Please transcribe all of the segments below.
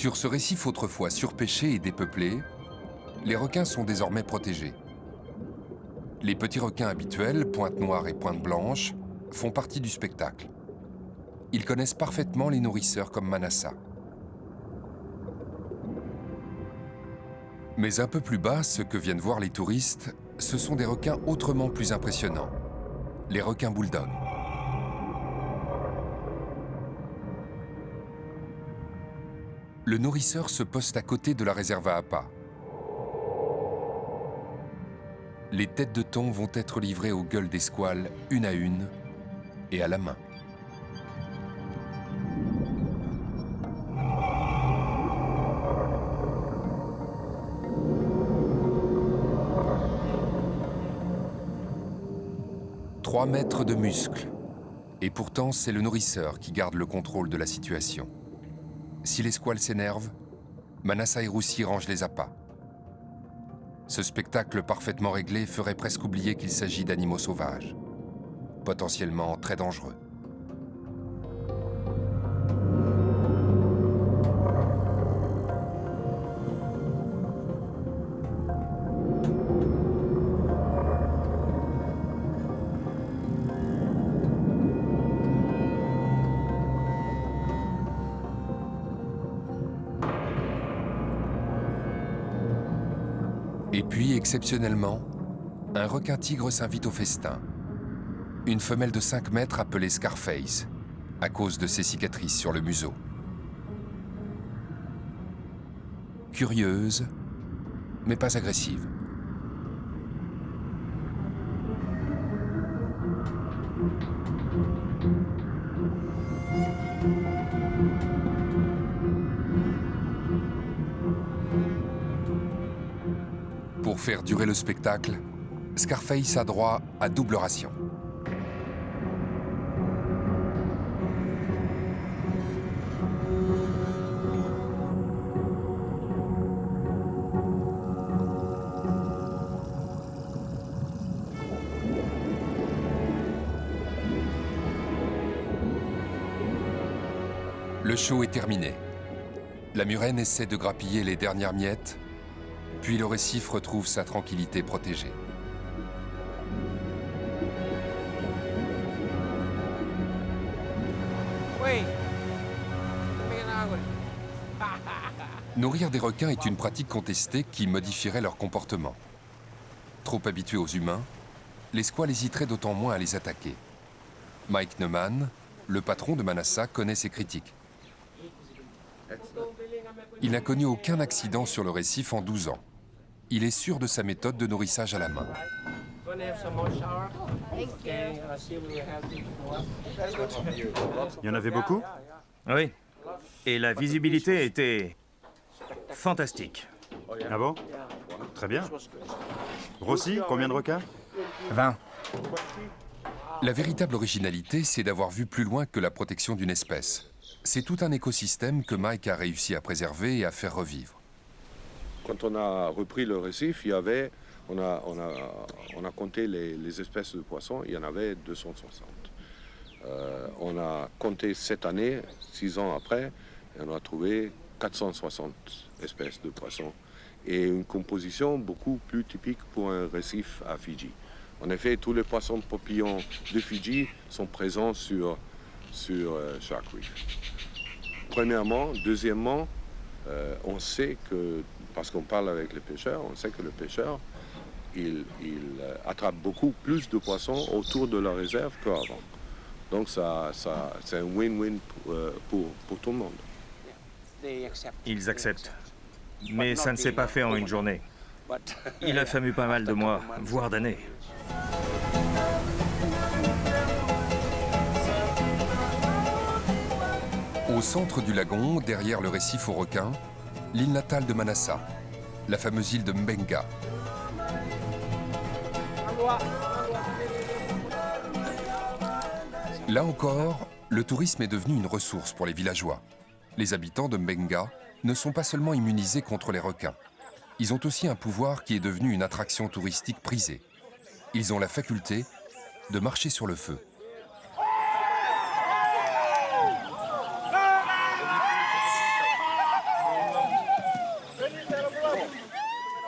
Sur ce récif autrefois surpêché et dépeuplé, les requins sont désormais protégés. Les petits requins habituels, pointe noire et pointe blanche, font partie du spectacle. Ils connaissent parfaitement les nourrisseurs comme Manassa. Mais un peu plus bas, ce que viennent voir les touristes, ce sont des requins autrement plus impressionnants. Les requins bulldogs. Le nourrisseur se poste à côté de la réserve à appât. Les têtes de thon vont être livrées aux gueules des squales, une à une, et à la main. Trois mètres de muscles. Et pourtant, c'est le nourrisseur qui garde le contrôle de la situation. Si les squales s'énervent, Manassa et Roussi rangent les appâts. Ce spectacle parfaitement réglé ferait presque oublier qu'il s'agit d'animaux sauvages, potentiellement très dangereux. Et puis, exceptionnellement, un requin-tigre s'invite au festin. Une femelle de 5 mètres appelée Scarface, à cause de ses cicatrices sur le museau. Curieuse, mais pas agressive. Pour faire durer le spectacle, Scarface a droit à double ration. Le show est terminé. La murène essaie de grappiller les dernières miettes, puis le récif retrouve sa tranquillité protégée. Nourrir des requins est une pratique contestée qui modifierait leur comportement. Trop habitués aux humains, les squales hésiteraient d'autant moins à les attaquer. Mike Neumann, le patron de Manassa, connaît ces critiques. Il n'a connu aucun accident sur le récif en 12 ans. Il est sûr de sa méthode de nourrissage à la main. Il y en avait beaucoup? Oui. Et la visibilité était fantastique. Ah bon? Très bien. Rossi, combien de requins? 20. La véritable originalité, c'est d'avoir vu plus loin que la protection d'une espèce. C'est tout un écosystème que Mike a réussi à préserver et à faire revivre. Quand on a repris le récif, on a compté les espèces de poissons, il y en avait 260. On a compté cette année, 6 ans après, et on a trouvé 460 espèces de poissons et une composition beaucoup plus typique pour un récif à Fidji. En effet, tous les poissons papillons de Fidji sont présents sur Shark Reef. Premièrement. Deuxièmement, on sait que, parce qu'on parle avec les pêcheurs, on sait que le pêcheur, il attrape beaucoup plus de poissons autour de la réserve qu'avant. Donc c'est un win-win pour tout le monde. Ils acceptent. Mais ça ne s'est pas fait en une journée. Il a fallu pas mal de mois, voire d'années. Au centre du lagon, derrière le récif aux requins, l'île natale de Manassa, la fameuse île de Mbenga. Là encore, le tourisme est devenu une ressource pour les villageois. Les habitants de Mbenga ne sont pas seulement immunisés contre les requins. Ils ont aussi un pouvoir qui est devenu une attraction touristique prisée. Ils ont la faculté de marcher sur le feu.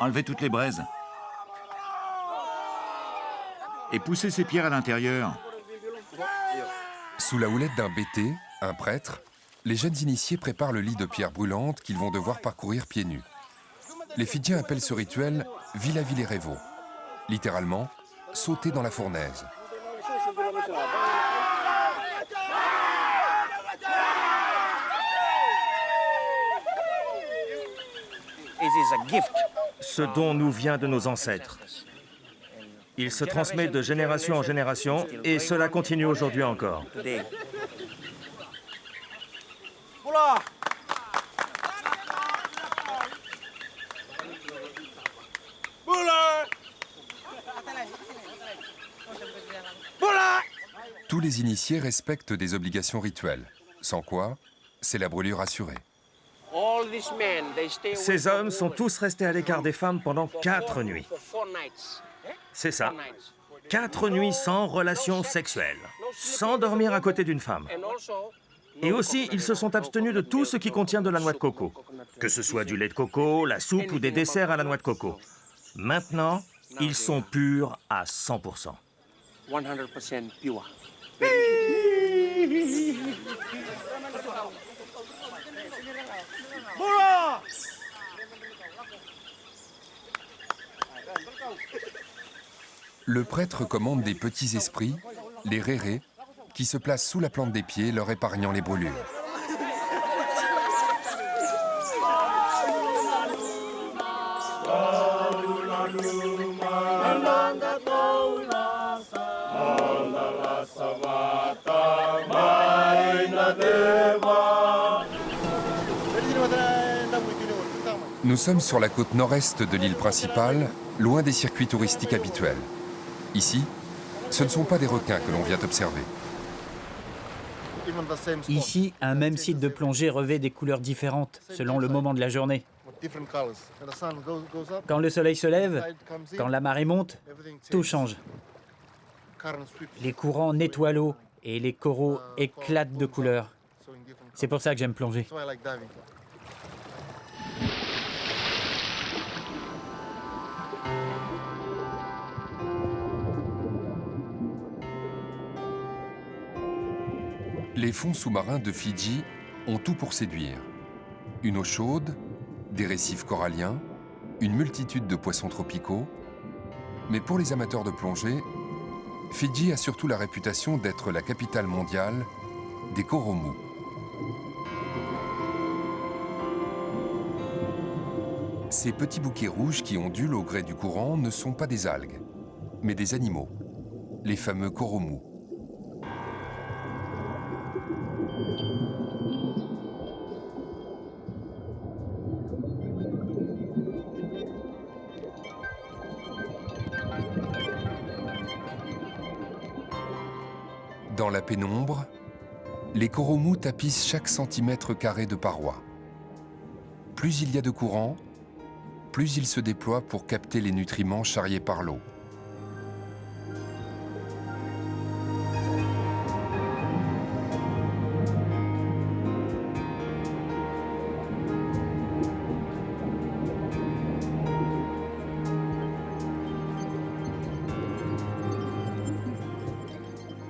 Enlevez toutes les braises. Et poussez ces pierres à l'intérieur. Sous la houlette d'un bêté, un prêtre, les jeunes initiés préparent le lit de pierres brûlantes qu'ils vont devoir parcourir pieds nus. Les Fidjiens appellent ce rituel Vila Vilerevo, littéralement sauter dans la fournaise. Ce don nous vient de nos ancêtres. Il se transmet de génération en génération et cela continue aujourd'hui encore. Tous les initiés respectent des obligations rituelles, sans quoi c'est la brûlure assurée. Ces hommes sont tous restés à l'écart des femmes pendant 4 nuits. C'est ça. 4 nuits sans relation sexuelle, sans dormir à côté d'une femme. Et aussi, ils se sont abstenus de tout ce qui contient de la noix de coco, que ce soit du lait de coco, la soupe ou des desserts à la noix de coco. Maintenant, ils sont purs à 100%. 100% pure. Le prêtre commande des petits esprits, les rérés, qui se placent sous la plante des pieds, leur épargnant les brûlures. Nous sommes sur la côte nord-est de l'île principale, loin des circuits touristiques habituels. Ici, ce ne sont pas des requins que l'on vient observer. Ici, un même site de plongée revêt des couleurs différentes selon le moment de la journée. Quand le soleil se lève, quand la marée monte, tout change. Les courants nettoient l'eau et les coraux éclatent de couleurs. C'est pour ça que j'aime plonger. Les fonds sous-marins de Fidji ont tout pour séduire. Une eau chaude, des récifs coralliens, une multitude de poissons tropicaux. Mais pour les amateurs de plongée, Fidji a surtout la réputation d'être la capitale mondiale des coraux mous. Ces petits bouquets rouges qui ondulent au gré du courant ne sont pas des algues, mais des animaux, les fameux coraux mous. Dans la pénombre, les coraux mous tapissent chaque centimètre carré de paroi. Plus il y a de courant, plus ils se déploient pour capter les nutriments charriés par l'eau.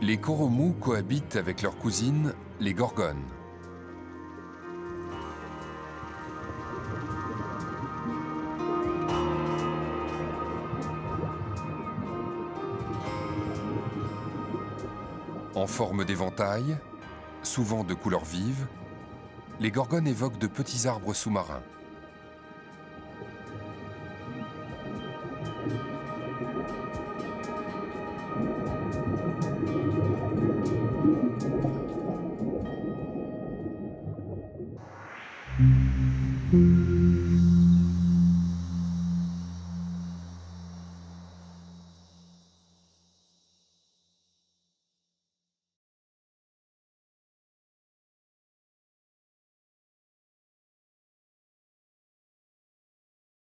Les coraux mous cohabitent avec leurs cousines, les gorgones. En forme d'éventail, souvent de couleurs vives, les gorgones évoquent de petits arbres sous-marins.